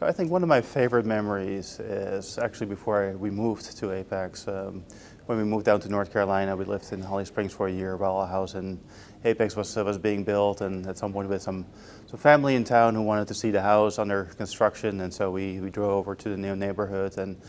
So I think one of my favorite memories is actually before we moved to Apex. When we moved down to North Carolina, we lived in Holly Springs for a year while a house in Apex was being built, and at some point we had some family in town who wanted to see the house under construction, and so we drove over to the new neighborhood, and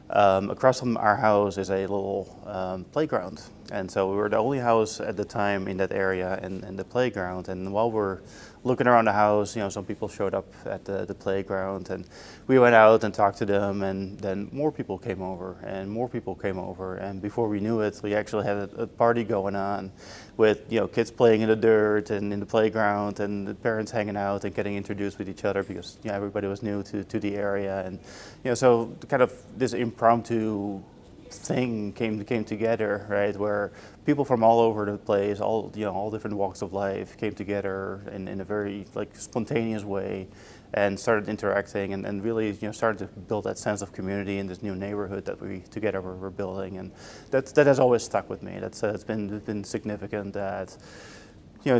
across from our house is a little playground. And so we were the only house at the time in that area in the playground. And while we're looking around the house, some people showed up at the playground, and we went out and talked to them, and then more people came over and more people came over. And before we knew it, we actually had a party going on with kids playing in the dirt and in the playground, and the parents hanging out and getting introduced with each other because everybody was new to the area. And so kind of this impromptu thing came together, right? Where people from all over the place, all different walks of life, came together in a very spontaneous way, and started interacting and really started to build that sense of community in this new neighborhood that we together were building, and that has always stuck with me. It's been significant that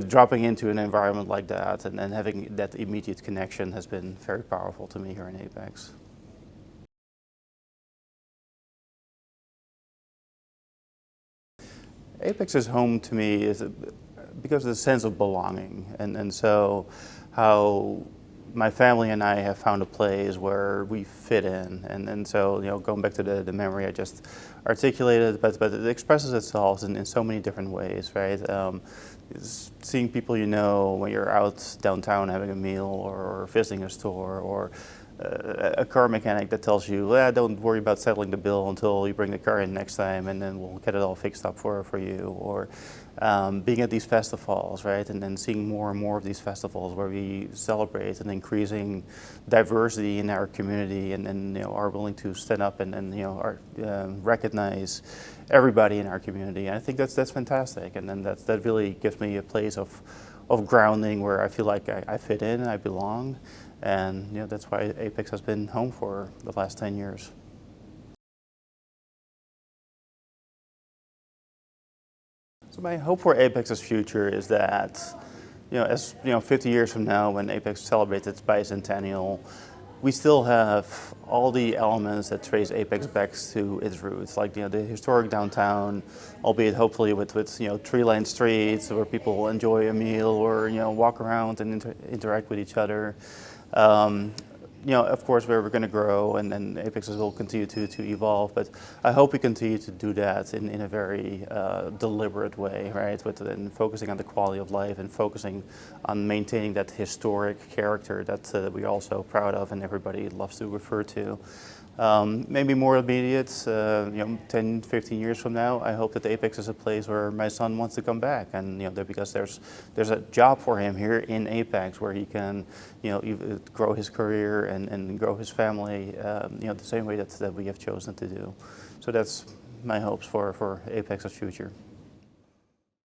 dropping into an environment like that and having that immediate connection has been very powerful to me here in Apex. Apex is home to me because of the sense of belonging, and so how my family and I have found a place where we fit in, and so going back to the memory I just articulated, but it expresses itself in so many different ways, right? Seeing people when you're out downtown having a meal or visiting a store, or a car mechanic that tells you, don't worry about settling the bill until you bring the car in next time, and then we'll get it all fixed up for you. Or being at these festivals, right, and then seeing more and more of these festivals where we celebrate an increasing diversity in our community, and are willing to stand up and recognize everybody in our community. And I think that's fantastic, and then that really gives me a place of grounding where I feel like I fit in and I belong. And that's why Apex has been home for the last 10 years. So my hope for Apex's future is that, as 50 years from now, when Apex celebrates its bicentennial, we still have all the elements that trace Apex back to its roots, like the historic downtown, albeit hopefully with tree-lined streets where people enjoy a meal or walk around and interact with each other. Of course, we're going to grow, and Apex will continue to evolve. But I hope we continue to do that in a very deliberate way, right? And focusing on the quality of life and focusing on maintaining that historic character that we're also proud of and everybody loves to refer to. Maybe more immediate, 10, 15 years from now, I hope that Apex is a place where my son wants to come back, and because there's a job for him here in Apex where he can, grow his career and grow his family, the same way that we have chosen to do. So that's my hopes for Apex's future.